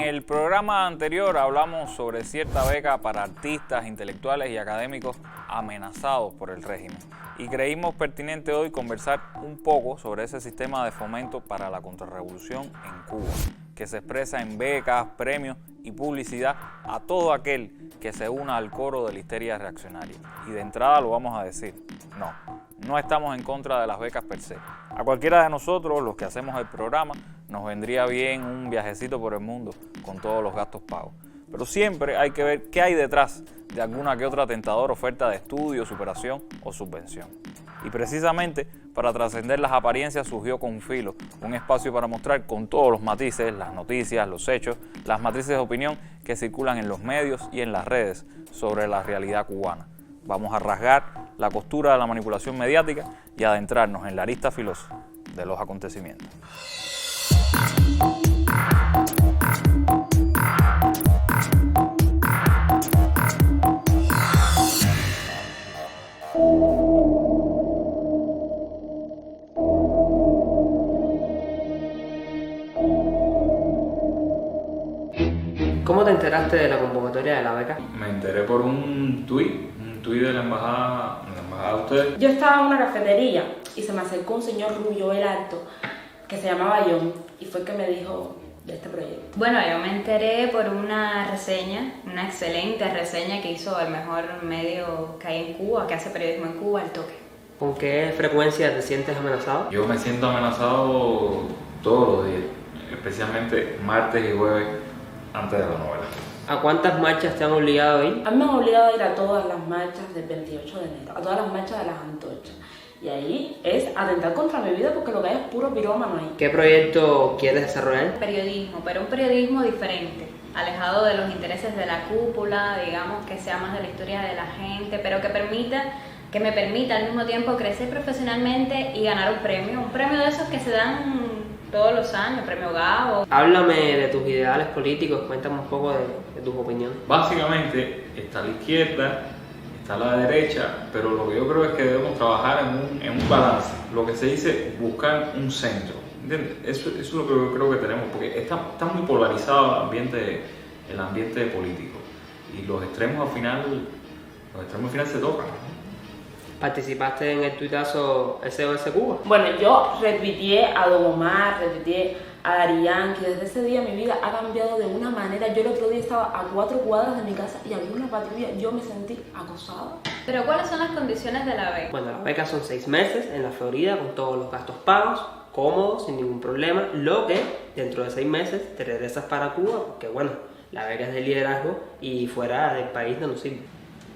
el programa anterior hablamos sobre cierta beca para artistas, intelectuales y académicos amenazados por el régimen. Y creímos pertinente hoy conversar un poco sobre ese sistema de fomento para la contrarrevolución en Cuba, que se expresa en becas, premios y publicidad a todo aquel que se una al coro de la histeria reaccionaria. Y de entrada lo vamos a decir, no estamos en contra de las becas per se. A cualquiera de nosotros, los que hacemos el programa, nos vendría bien un viajecito por el mundo con todos los gastos pagos. Pero siempre hay que ver qué hay detrás de alguna que otra tentadora oferta de estudio, superación o subvención. Y precisamente para trascender las apariencias surgió Confilo, un espacio para mostrar con todos los matices, las noticias, los hechos, las matrices de opinión que circulan en los medios y en las redes sobre la realidad cubana. Vamos a rasgar la costura de la manipulación mediática y adentrarnos en la arista filosa de los acontecimientos. ¿Cómo te enteraste de la convocatoria de la beca? Me enteré por un tuit de la embajada de ustedes. Yo estaba en una cafetería y se me acercó un señor rubio, el alto, que se llamaba John, y fue el que me dijo de este proyecto. Bueno, yo me enteré por una reseña, una excelente reseña que hizo el mejor medio que hay en Cuba, que hace periodismo en Cuba, El Toque. ¿Con qué frecuencia te sientes amenazado? Yo me siento amenazado todos los días, especialmente martes y jueves antes de la novela. ¿A cuántas marchas te han obligado a ir? A mí me han obligado a ir a todas las marchas del 28 de enero, a todas las marchas de las antorchas. Y ahí es atentar contra mi vida porque lo que hay es puro pirómano ahí. ¿Qué proyecto quieres desarrollar? Periodismo, pero un periodismo diferente, alejado de los intereses de la cúpula, digamos, que sea más de la historia de la gente, pero que me permita al mismo tiempo crecer profesionalmente y ganar un premio de esos que se dan todos los años, premio Gabo. Háblame de tus ideales políticos, cuéntame un poco de tus opiniones. Básicamente está la izquierda, está la derecha, pero lo que yo creo es que debemos trabajar en un balance, lo que se dice buscar un centro, ¿entiendes? Eso es lo que yo creo que tenemos, porque está muy polarizado el ambiente político y los extremos al final se tocan, ¿no? ¿Participaste en el tuitazo SOS Cuba? Bueno, yo retuiteé a Don Omar, retuiteé a Daddy Yankee. Desde ese día mi vida ha cambiado de una manera. Yo el otro día estaba a 4 cuadras de mi casa y había una patrulla. Yo me sentí acosada. ¿Pero cuáles son las condiciones de la beca? Bueno, las becas son 6 meses en la Florida con todos los gastos pagos, cómodos, sin ningún problema. Lo que dentro de 6 meses te regresas para Cuba porque, bueno, la beca es de liderazgo y fuera del país no nos sirve.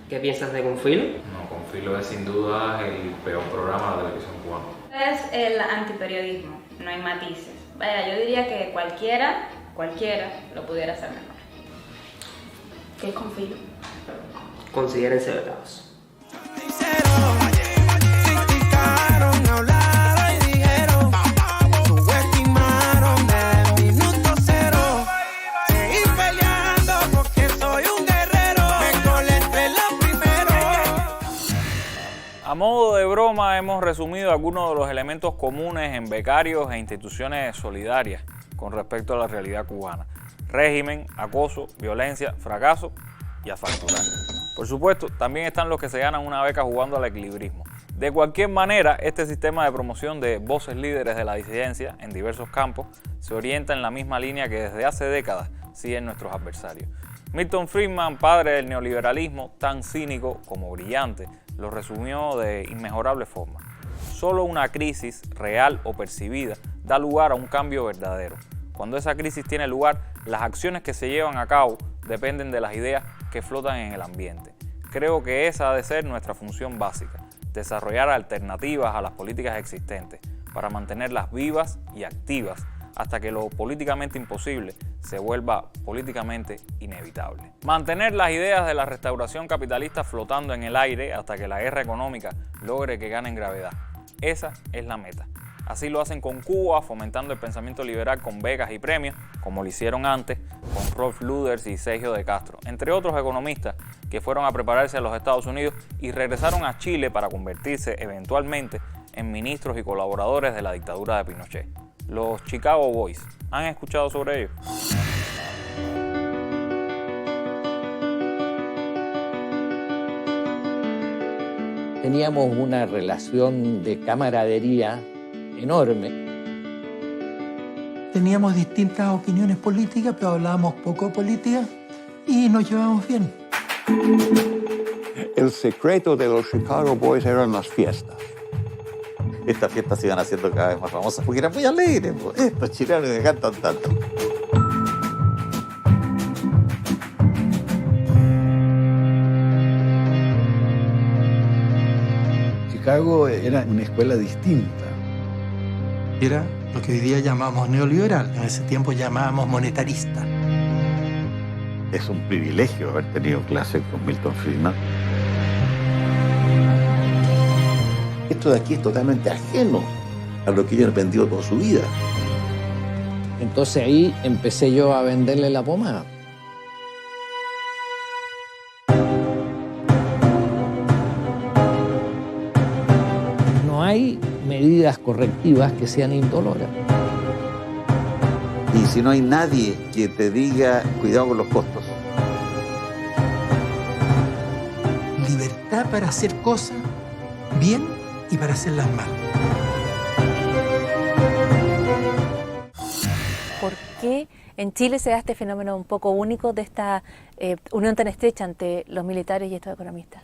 ¿Qué piensas de Confilo? No, Confilo es sin duda el peor programa de la televisión cubana. Es el antiperiodismo, no hay matices. Vaya, yo diría que cualquiera lo pudiera hacer mejor. ¿Qué es Confilo? Considérense becados. A modo de broma hemos resumido algunos de los elementos comunes en becarios e instituciones solidarias con respecto a la realidad cubana. Régimen, acoso, violencia, fracaso y a facturar. Por supuesto, también están los que se ganan una beca jugando al equilibrismo. De cualquier manera, este sistema de promoción de voces líderes de la disidencia en diversos campos se orienta en la misma línea que desde hace décadas siguen nuestros adversarios. Milton Friedman, padre del neoliberalismo, tan cínico como brillante, lo resumió de inmejorable forma. Solo una crisis real o percibida da lugar a un cambio verdadero. Cuando esa crisis tiene lugar, las acciones que se llevan a cabo dependen de las ideas que flotan en el ambiente. Creo que esa ha de ser nuestra función básica, desarrollar alternativas a las políticas existentes para mantenerlas vivas y activas hasta que lo políticamente imposible se vuelva políticamente inevitable. Mantener las ideas de la restauración capitalista flotando en el aire hasta que la guerra económica logre que ganen gravedad. Esa es la meta. Así lo hacen con Cuba, fomentando el pensamiento liberal con becas y premios, como lo hicieron antes con Rolf Luders y Sergio de Castro, entre otros economistas que fueron a prepararse a los Estados Unidos y regresaron a Chile para convertirse eventualmente en ministros y colaboradores de la dictadura de Pinochet. Los Chicago Boys. ¿Han escuchado sobre ellos? Teníamos una relación de camaradería enorme. Teníamos distintas opiniones políticas, pero hablábamos poco de política y nos llevábamos bien. El secreto de los Chicago Boys eran las fiestas. Estas fiestas se iban haciendo cada vez más famosas porque eran muy alegres. Estos chilenos que cantan tanto. Chicago era una escuela distinta. Era lo que hoy día llamamos neoliberal, en ese tiempo llamábamos monetarista. Es un privilegio haber tenido clases con Milton Friedman. Esto de aquí es totalmente ajeno a lo que ellos han aprendido toda su vida. Entonces ahí empecé yo a venderle la pomada. No hay medidas correctivas que sean indoloras. Y si no hay nadie que te diga, cuidado con los costos. Libertad para hacer cosas bien y para hacerlas mal. ¿Por qué en Chile se da este fenómeno un poco único de esta unión tan estrecha entre los militares y estos economistas?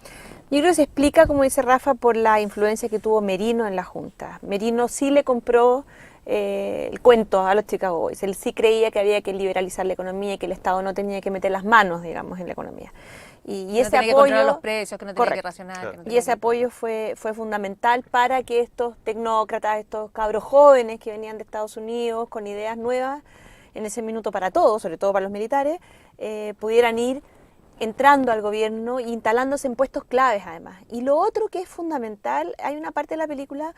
Yo creo que se explica, como dice Rafa, por la influencia que tuvo Merino en la Junta. Merino sí le compró el cuento a los Chicago Boys. Él sí creía que había que liberalizar la economía y que el Estado no tenía que meter las manos, digamos, en la economía. Y ese apoyo, que controlar los precios, que no tenía que racionar. Claro. Que no y ese apoyo fue fundamental para que estos tecnócratas, estos cabros jóvenes que venían de Estados Unidos con ideas nuevas, en ese minuto para todos, sobre todo para los militares, pudieran ir entrando al gobierno e instalándose en puestos claves además. Y lo otro que es fundamental, hay una parte de la película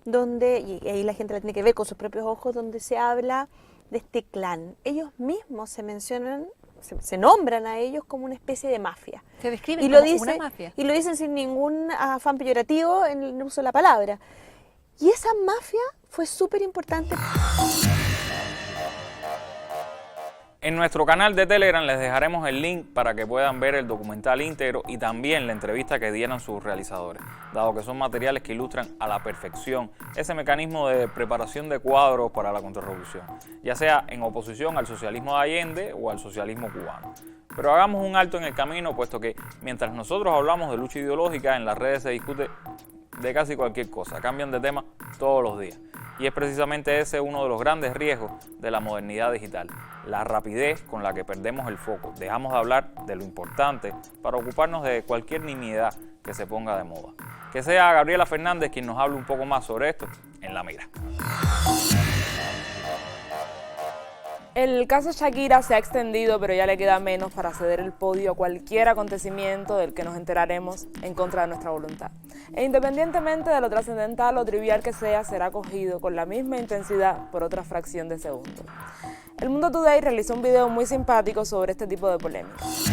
donde, y ahí la gente la tiene que ver con sus propios ojos, donde se habla de este clan. Ellos mismos se mencionan, se nombran a ellos como una especie de mafia. Se describen como una mafia. Y lo dicen sin ningún afán peyorativo en el uso de la palabra. Y esa mafia fue súper importante. En nuestro canal de Telegram les dejaremos el link para que puedan ver el documental íntegro y también la entrevista que dieron sus realizadores, dado que son materiales que ilustran a la perfección ese mecanismo de preparación de cuadros para la contrarrevolución, ya sea en oposición al socialismo de Allende o al socialismo cubano. Pero hagamos un alto en el camino, puesto que mientras nosotros hablamos de lucha ideológica, en las redes se discute de casi cualquier cosa, cambian de tema todos los días. Y es precisamente ese uno de los grandes riesgos de la modernidad digital, la rapidez con la que perdemos el foco. Dejamos de hablar de lo importante para ocuparnos de cualquier nimiedad que se ponga de moda. Que sea Gabriela Fernández quien nos hable un poco más sobre esto en La Mira. El caso Shakira se ha extendido, pero ya le queda menos para ceder el podio a cualquier acontecimiento del que nos enteraremos en contra de nuestra voluntad. E independientemente de lo trascendental o trivial que sea, será cogido con la misma intensidad por otra fracción de segundo. El Mundo Today realizó un video muy simpático sobre este tipo de polémicas.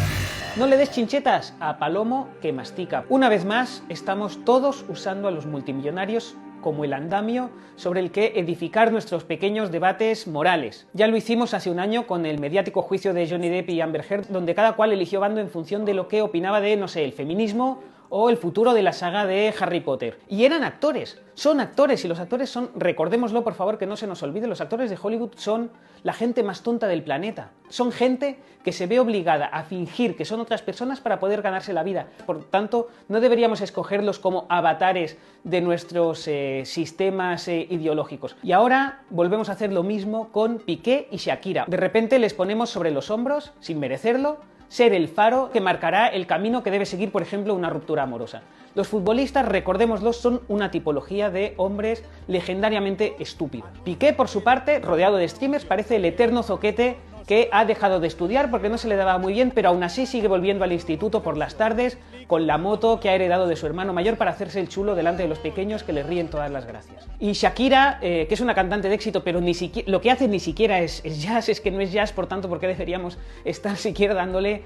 No le des chinchetas a palomo que mastica. Una vez más, estamos todos usando a los multimillonarios como el andamio sobre el que edificar nuestros pequeños debates morales. Ya lo hicimos hace un año con el mediático juicio de Johnny Depp y Amber Heard, donde cada cual eligió bando en función de lo que opinaba de, no sé, el feminismo o el futuro de la saga de Harry Potter. Y eran actores, son actores, y los actores son, recordémoslo por favor que no se nos olvide, los actores de Hollywood son la gente más tonta del planeta. Son gente que se ve obligada a fingir que son otras personas para poder ganarse la vida. Por tanto, no deberíamos escogerlos como avatares de nuestros sistemas ideológicos. Y ahora volvemos a hacer lo mismo con Piqué y Shakira. De repente les ponemos sobre los hombros, sin merecerlo, ser el faro que marcará el camino que debe seguir, por ejemplo, una ruptura amorosa. Los futbolistas, recordémoslo, son una tipología de hombres legendariamente estúpidos. Piqué, por su parte, rodeado de streamers, parece el eterno zoquete que ha dejado de estudiar porque no se le daba muy bien, pero aún así sigue volviendo al instituto por las tardes con la moto que ha heredado de su hermano mayor para hacerse el chulo delante de los pequeños que le ríen todas las gracias. Y Shakira, que es una cantante de éxito, pero ni siquiera, lo que hace ni siquiera es jazz, es que no es jazz, por tanto, ¿por qué deberíamos estar siquiera dándole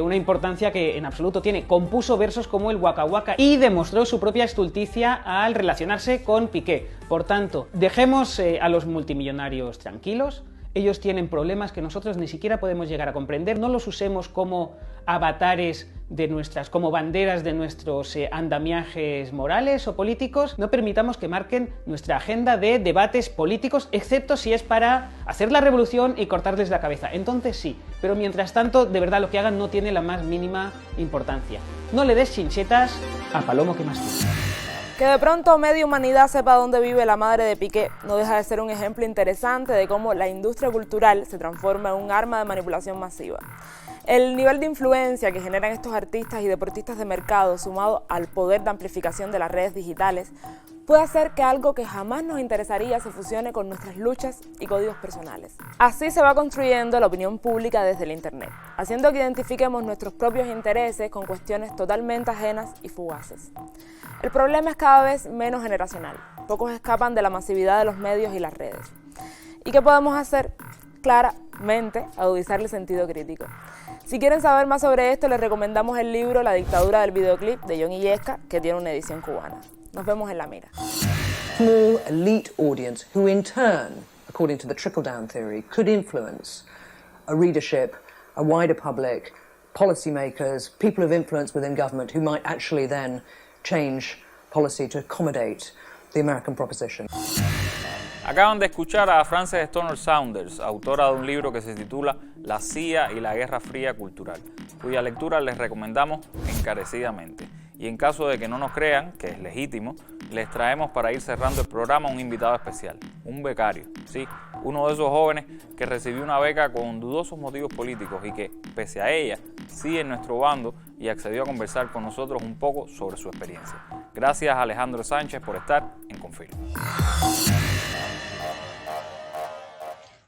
una importancia que en absoluto tiene? Compuso versos como el Waka Waka y demostró su propia estulticia al relacionarse con Piqué. Por tanto, dejemos a los multimillonarios tranquilos. Ellos tienen problemas que nosotros ni siquiera podemos llegar a comprender. No los usemos como avatares como banderas de nuestros andamiajes morales o políticos. No permitamos que marquen nuestra agenda de debates políticos, excepto si es para hacer la revolución y cortarles la cabeza. Entonces sí, pero mientras tanto, de verdad, lo que hagan no tiene la más mínima importancia. No le des chinchetas a palomo que mastica. Que de pronto media humanidad sepa dónde vive la madre de Piqué no deja de ser un ejemplo interesante de cómo la industria cultural se transforma en un arma de manipulación masiva. El nivel de influencia que generan estos artistas y deportistas de mercado, sumado al poder de amplificación de las redes digitales, puede hacer que algo que jamás nos interesaría se fusione con nuestras luchas y códigos personales. Así se va construyendo la opinión pública desde el Internet, haciendo que identifiquemos nuestros propios intereses con cuestiones totalmente ajenas y fugaces. El problema es cada vez menos generacional. Pocos escapan de la masividad de los medios y las redes. ¿Y qué podemos hacer? Claramente, agudizar el sentido crítico. Si quieren saber más sobre esto, les recomendamos el libro La dictadura del videoclip de John Illesca, que tiene una edición cubana. Nos vemos en la mira. Small elite audience who in turn, according to the trickle-down theory, could influence a readership, a wider public, policymakers, people of influence within government who might actually then change policy to accommodate the American proposition. Acaban de escuchar a Frances Stoner Saunders, autora de un libro que se titula La CIA y la Guerra Fría Cultural, cuya lectura les recomendamos encarecidamente. Y en caso de que no nos crean, que es legítimo, les traemos para ir cerrando el programa un invitado especial, un becario, sí, uno de esos jóvenes que recibió una beca con dudosos motivos políticos y que, pese a ella, sigue en nuestro bando y accedió a conversar con nosotros un poco sobre su experiencia. Gracias a Alejandro Sánchez por estar en Confilo.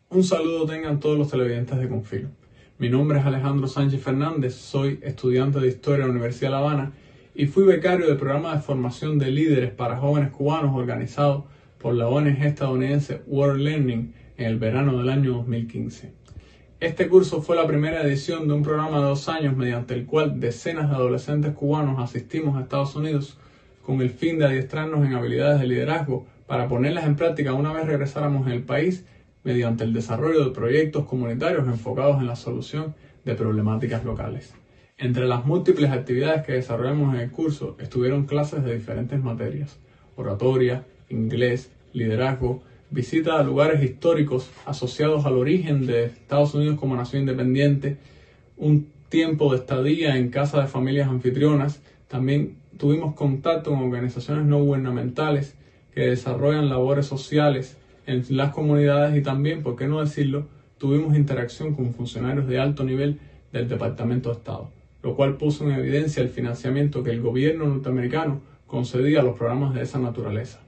Un saludo tengan todos los televidentes de Confilo. Mi nombre es Alejandro Sánchez Fernández, soy estudiante de Historia en la Universidad de La Habana y fui becario del programa de formación de líderes para jóvenes cubanos organizado por la ONG estadounidense World Learning en el verano del año 2015. Este curso fue la primera edición de un programa de 2 años mediante el cual decenas de adolescentes cubanos asistimos a Estados Unidos con el fin de adiestrarnos en habilidades de liderazgo para ponerlas en práctica una vez regresáramos en el país mediante el desarrollo de proyectos comunitarios enfocados en la solución de problemáticas locales. Entre las múltiples actividades que desarrollamos en el curso estuvieron clases de diferentes materias: oratoria, inglés, liderazgo, visita a lugares históricos asociados al origen de Estados Unidos como nación independiente, un tiempo de estadía en casa de familias anfitrionas. También tuvimos contacto con organizaciones no gubernamentales que desarrollan labores sociales en las comunidades y también, por qué no decirlo, tuvimos interacción con funcionarios de alto nivel del Departamento de Estado, lo cual puso en evidencia el financiamiento que el gobierno norteamericano concedía a los programas de esa naturaleza.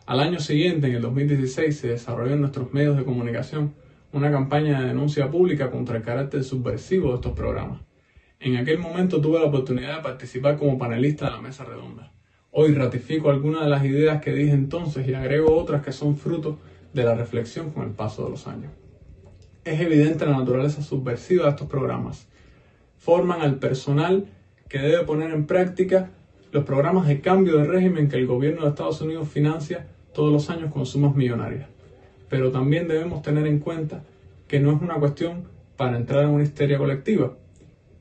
Al año siguiente, en el 2016, se desarrolló en nuestros medios de comunicación una campaña de denuncia pública contra el carácter subversivo de estos programas. En aquel momento tuve la oportunidad de participar como panelista de la mesa redonda. Hoy ratifico algunas de las ideas que dije entonces y agrego otras que son fruto de la reflexión con el paso de los años. Es evidente la naturaleza subversiva de estos programas. Forman al personal que debe poner en práctica los programas de cambio de régimen que el gobierno de Estados Unidos financia todos los años con sumas millonarias. Pero también debemos tener en cuenta que no es una cuestión para entrar en una histeria colectiva.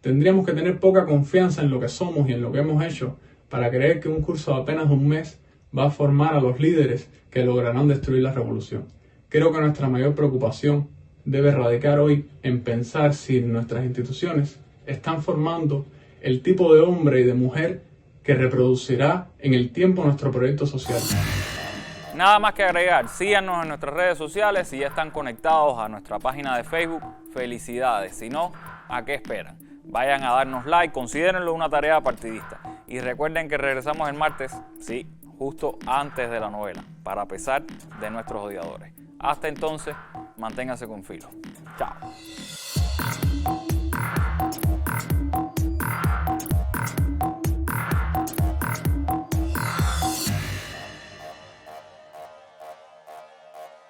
Tendríamos que tener poca confianza en lo que somos y en lo que hemos hecho para creer que un curso de apenas un mes va a formar a los líderes que lograrán destruir la revolución. Creo que nuestra mayor preocupación debe radicar hoy en pensar si nuestras instituciones están formando el tipo de hombre y de mujer que reproducirá en el tiempo nuestro proyecto social. Nada más que agregar, síganos en nuestras redes sociales. Si ya están conectados a nuestra página de Facebook, felicidades. Si no, ¿a qué esperan? Vayan a darnos like, considérenlo una tarea partidista. Y recuerden que regresamos el martes, sí, justo antes de la novela, para pesar de nuestros odiadores. Hasta entonces, manténganse con filo. Chao.